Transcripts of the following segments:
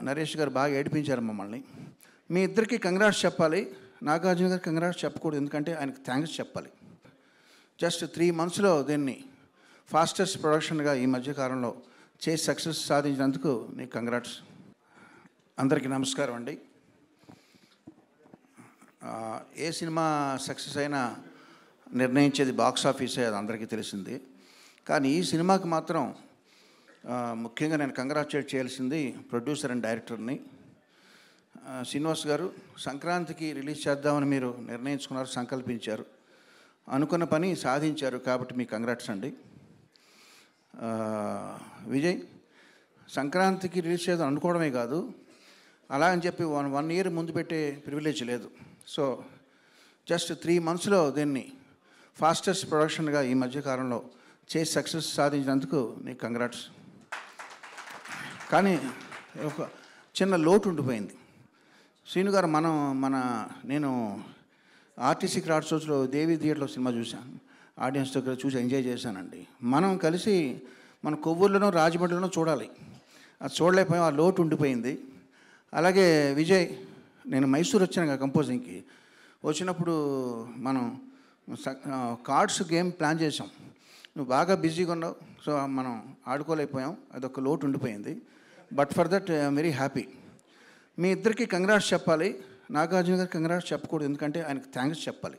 నరేష్ గారు బాగా ఏడిపించారు మమ్మల్ని. మీ ఇద్దరికి కంగ్రాట్స్ చెప్పాలి, నాగార్జున గారికి కంగ్రాట్స్ చెప్పకూడదు, ఎందుకంటే ఆయనకు థ్యాంక్స్ చెప్పాలి. జస్ట్ 3 monthsలో దీన్ని ఫాస్టెస్ట్ ప్రొడక్షన్గా ఈ మధ్యకాలంలో చేసి సక్సెస్ సాధించినందుకు నీకు కంగ్రాట్స్. అందరికీ నమస్కారం అండి. ఏ సినిమా సక్సెస్ అయినా నిర్ణయించేది బాక్స్ ఆఫీసే, అది అందరికీ తెలిసింది. కానీ ఈ సినిమాకి మాత్రం ముఖ్యంగా నేను కంగ్రాచులేట్ చేయాల్సింది ప్రొడ్యూసర్ అండ్ డైరెక్టర్ని. శ్రీనివాస్ గారు, సంక్రాంతికి రిలీజ్ చేద్దామని మీరు నిర్ణయించుకున్నారు, సంకల్పించారు, అనుకున్న పని సాధించారు, కాబట్టి మీకు కంగ్రాట్స్ అండి. విజయ్, సంక్రాంతికి రిలీజ్ చేద్దాం అనుకోవడమే కాదు, అలా అని చెప్పి 1 year ముందు పెట్టే ప్రివిలేజ్ లేదు. సో జస్ట్ 3 monthsలో దీన్ని ఫాస్టెస్ట్ ప్రొడక్షన్గా ఈ మధ్యకాలంలో చేసి సక్సెస్ సాధించినందుకు నీకు కంగ్రాట్స్. కానీ ఒక చిన్న లోటు ఉండిపోయింది. శ్రీను గారు, నేను ఆర్టీసీ క్రాఫ్ట్ షోస్లో దేవి థియేటర్లో సినిమా చూశాను, ఆడియన్స్ దగ్గర చూసి ఎంజాయ్ చేశానండి. మనం కలిసి మన కొవ్వూరులోనో రాజమండ్రిలోనో చూడాలి, అది చూడలేకపోయాం, ఆ లోటు ఉండిపోయింది. అలాగే విజయ్, నేను మైసూర్ వచ్చాను కంపోజింగ్కి. వచ్చినప్పుడు మనం కార్డ్స్ గేమ్ ప్లాన్ చేసాం, నువ్వు బాగా బిజీగా ఉన్నావు, సో మనం ఆడుకోలేకపోయాం, అదొక లోటు ఉండిపోయింది. But for that I'm very happy. మీ ఇద్దరికి కంగ్రాట్స్ చెప్పాలి, నాగార్జున గారికి కంగ్రాట్స్ చెప్పకూడదు, ఎందుకంటే ఆయనకు థ్యాంక్స్ చెప్పాలి.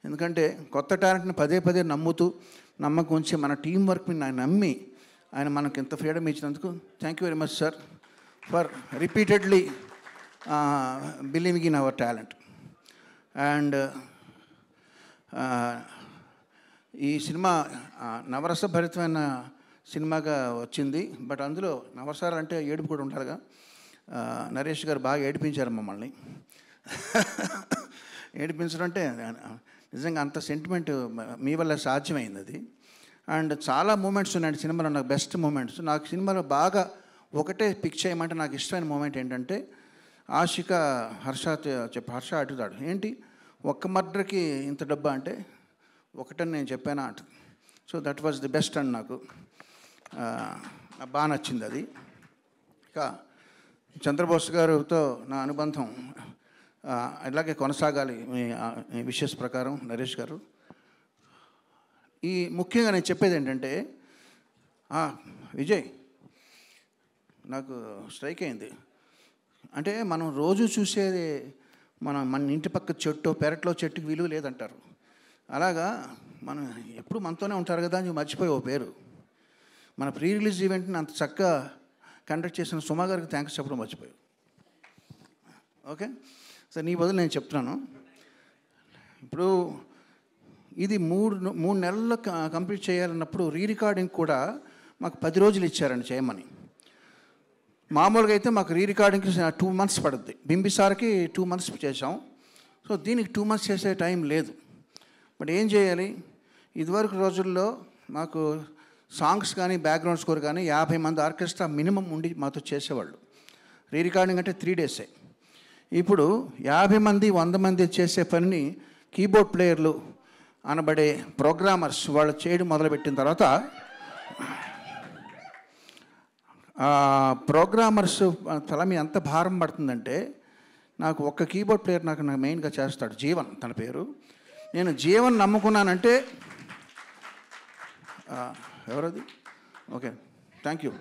ఎందుకంటే కొత్త టాలెంట్ని పదే నమ్ముతూ నమ్మకం ఉంచి మన టీం వర్క్ని నమ్మి ఆయన మనకు ఇంత ఫ్రీడమ్ ఇచ్చినందుకు thank you very much sir for repeatedly believing in our talent. And ఈ సినిమా నవరసభరితమైన సినిమాగా వచ్చింది. బట్ అందులో నవరసాలు అంటే ఏడుపు కూడా ఉండాలిగా. నరేష్ గారు బాగా ఏడిపించారు మమ్మల్ని. ఏడిపించడం అంటే నిజంగా అంత సెంటిమెంట్ మీ వల్ల సాధ్యమైంది అది. అండ్ చాలా మూమెంట్స్ ఉన్నాయండి సినిమాలో, నాకు బెస్ట్ మూమెంట్స్. నాకు సినిమాలో బాగా ఒకటే పిక్ చేయమంటే నాకు ఇష్టమైన మూమెంట్ ఏంటంటే, ఆషిక హర్ష అడుగుతాడు, ఏంటి ఒక్క మర్డర్కి ఇంత డబ్బా అంటే, ఒకటని నేను చెప్పానా అంట. So that was the best and నాకు బాగా నచ్చింది అది. ఇక చంద్రబోస్ గారితో నా అనుబంధం ఇలాగే కొనసాగాలి మీ విషెస్ ప్రకారం నరేష్ గారు. ఈ ముఖ్యంగా నేను చెప్పేది ఏంటంటే, విజయ్ నాకు స్ట్రైక్ అయింది అంటే, మనం రోజు చూసేది మన ఇంటి పక్క చెట్టు పెరట్లో చెట్టుకి విలువ లేదంటారు. అలాగా మనం ఎప్పుడు మనతోనే ఉంటారు కదా అని మర్చిపోయి ఓ పేరు. మన ప్రీ రిలీజ్ ఈవెంట్ని అంత చక్కగా కండక్ట్ చేసిన సుమా గారికి థ్యాంక్స్ చెప్పడం మర్చిపోయావు. ఓకే సార్, నీ బదులు నేను చెప్తున్నాను. ఇప్పుడు ఇది 3 నెలల్లో కంప్లీట్ చేయాలన్నప్పుడు రికార్డింగ్ కూడా మాకు 10 రోజులు ఇచ్చారండి చేయమని. మామూలుగా అయితే మాకు రికార్డింగ్కి 2 months పడుద్ది. బింబిసార్కి 2 months చేసాం. సో దీనికి 2 months చేసే టైం లేదు. బట్ ఏం చేయాలి, ఇదివరకు రోజుల్లో మాకు సాంగ్స్ కానీ బ్యాక్గ్రౌండ్ స్కోర్ కానీ 50 మంది ఆర్కెస్ట్రా మినిమం ఉండి మాతో చేసేవాళ్ళు. రికార్డింగ్ అంటే 3 days. ఇప్పుడు 50 మంది 100 మంది చేసే పనిని కీబోర్డ్ ప్లేయర్లు అనబడే ప్రోగ్రామర్స్ వాళ్ళు చేయడం మొదలుపెట్టిన తర్వాత, ప్రోగ్రామర్స్ తల మీద ఎంత భారం పడుతుందంటే, నాకు ఒక్క కీబోర్డ్ ప్లేయర్ నాకు మెయిన్గా చేస్తాడు, జీవన్ తన పేరు. నేను జీవన్ నమ్ముకున్నానంటే, ఎవరది? Okay, thank you.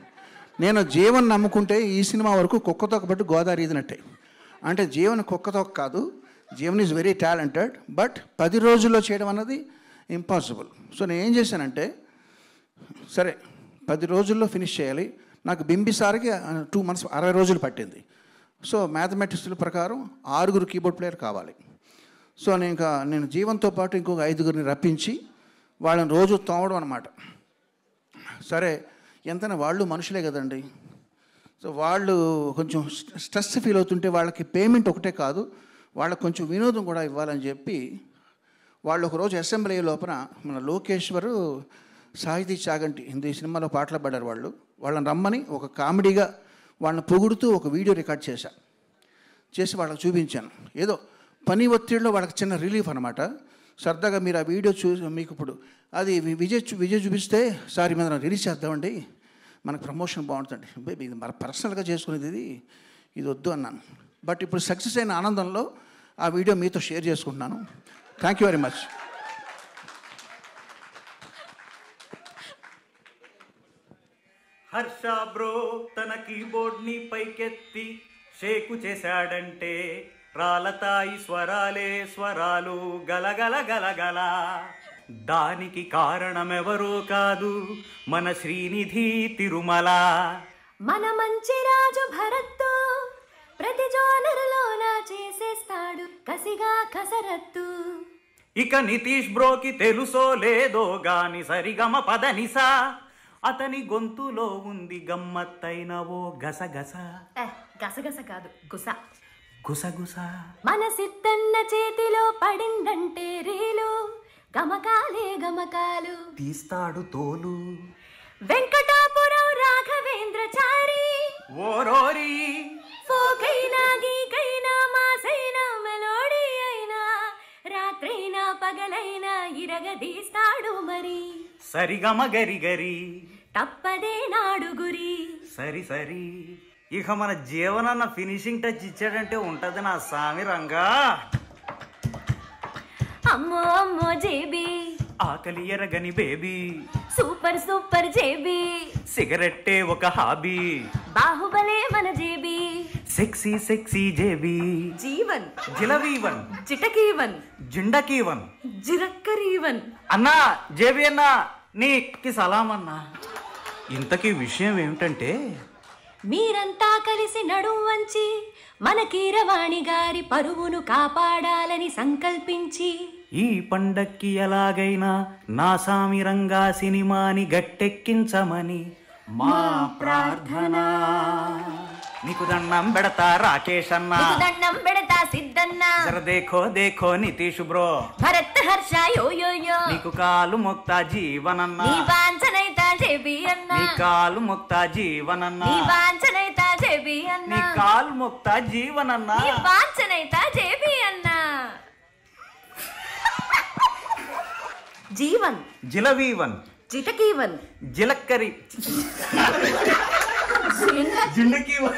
నేను జీవన్ నమ్ముకుంటే ఈ సినిమా వరకు కుక్కతోక బట్టి గోదావరి ఈదినట్టే. అంటే జీవన్ కుక్కతోక కాదు, Jeevan is very talented, but 10 రోజుల్లో చేయడం అన్నది ఇంపాసిబుల్. సో నేను ఏం చేశానంటే, సరే 10 రోజుల్లో ఫినిష్ చేయాలి. నాకు బింబిసార్కి 2 months 60 రోజులు పట్టింది. సో మ్యాథమెటిక్స్ ప్రకారం 6 కీబోర్డ్ ప్లేయర్ కావాలి. సో నేను జీవన్తో పాటు ఇంకొక 5 రప్పించి వాళ్ళని రోజు తోమడం అనమాట. సరే ఎంతైనా వాళ్ళు మనుషులే కదండి. సో వాళ్ళు కొంచెం స్ట్రెస్ ఫీల్ అవుతుంటే వాళ్ళకి పేమెంట్ ఒకటే కాదు, వాళ్ళకి కొంచెం వినోదం కూడా ఇవ్వాలని చెప్పి వాళ్ళు ఒకరోజు అసెంబ్లీ లోపల మన లోకేశ్వరు, సాహితీ చాగంటి హిందీ సినిమాలో పాటలు పాడారు వాళ్ళని రమ్మని ఒక కామెడీగా వాళ్ళని పొగుడుతూ ఒక వీడియో రికార్డ్ చేసి వాళ్ళకి చూపించాను. ఏదో పని ఒత్తిడిలో వాళ్ళకి చిన్న రిలీఫ్ అనమాట. సరదాగా మీరు ఆ వీడియో చూసి మీకు ఇప్పుడు అది విజయ్ చూపిస్తే, సార్ మీద రిలీజ్ చేద్దామండి, మనకు ప్రమోషన్ బాగుంటుంది. బేబీ ఇది మన పర్సనల్గా చేసుకునేది ఇది వద్దు అన్నాను. బట్ ఇప్పుడు సక్సెస్ అయిన ఆనందంలో ఆ వీడియో మీతో షేర్ చేసుకుంటున్నాను. Thank you very much. Harsha bro తన కీబోర్డ్ని పైకెత్తి షేకు చేశాడంటే రాలతాయి స్వరాలే స్వరాలు గలగల గలగల. దానికి కారణమెవరో కాదు మన శ్రీనిధి తిరుమల. మన మంచి రాజు భరత్తు ప్రతి జోనరులోన చేసేస్తాడు కసిగా కసరత్తు. ఇక నితీష్ బ్రోకి తెలుసో లేదో గాని సరిగమ పదనిసా అతని గొంతులో ఉంది గమ్మత్తైన ఓ గసగస. గసగస కాదు గుస గుసగుస. మన సిద్ధన్న చేతిలో పడిందంటే రీలు గమకాలే గమకాలు తీస్తాడు తోలు. వెంకటాపురం రాఘవేంద్రచారి ఓరోరి ఫోకైనా గీకైనా మాసైనా మెలోడీ అయినా రాత్రైనా పగలైనా ఇరగదీస్తాడు మరి. సరిగమ గరి గరి తప్పదే నాడు గురి. సరి సరి. ఇక మన జీవనన్న ఫినిషింగ్ టచ్ ఇచ్చాడంటే ఉంటది నా సామి రంగా. అమ్మో అమ్మో జేబీ ఆకలి ఎరగని బేబీ సూపర్ సూపర్ జేబీ సిగరెట్టే ఒక హాబీ బాహుబలే మన జేబీ సెక్సీ సెక్సీ జేబీ జీవన్ జిలవీవన్ చిటకీవన్ జిండకీవన్ జిరక్కరీవన్. అన్నా జేబీ అన్నా నీకి సలాం అన్నా. ఇంతకీ విషయం ఏమిటంటే మీరంతా కలిసి నడుం వంచి మన కీరవాణి గారి పరువును కాపాడాలని సంకల్పించి ఈ పండక్కి ఎలాగైనా నా సామి రంగా సినిమాని గట్టెక్కించమని మా ప్రార్థన. నీకు దండం పెడతా రాకేష్ అన్నా, దండం పెడతా సిద్ధన్న, జర దేఖో దేఖో నితీష్ బ్రో, భరత్ హర్ష యో యో యో, నీకు కాలు ముక్తా జీవనన్నా, నీ వాంఛనైతా జేబీ అన్న, నీ కాలు ముక్తా జీవనన్నా, నీ వాంఛనైతా జేబీ అన్న, నీ కాలు ముక్తా జీవనన్నా, నీ వాంఛనైతా జేబీ అన్న. జీవన్ జిలవీవన్ చిటకీవన్ జిలక్కరి జిండకీవన్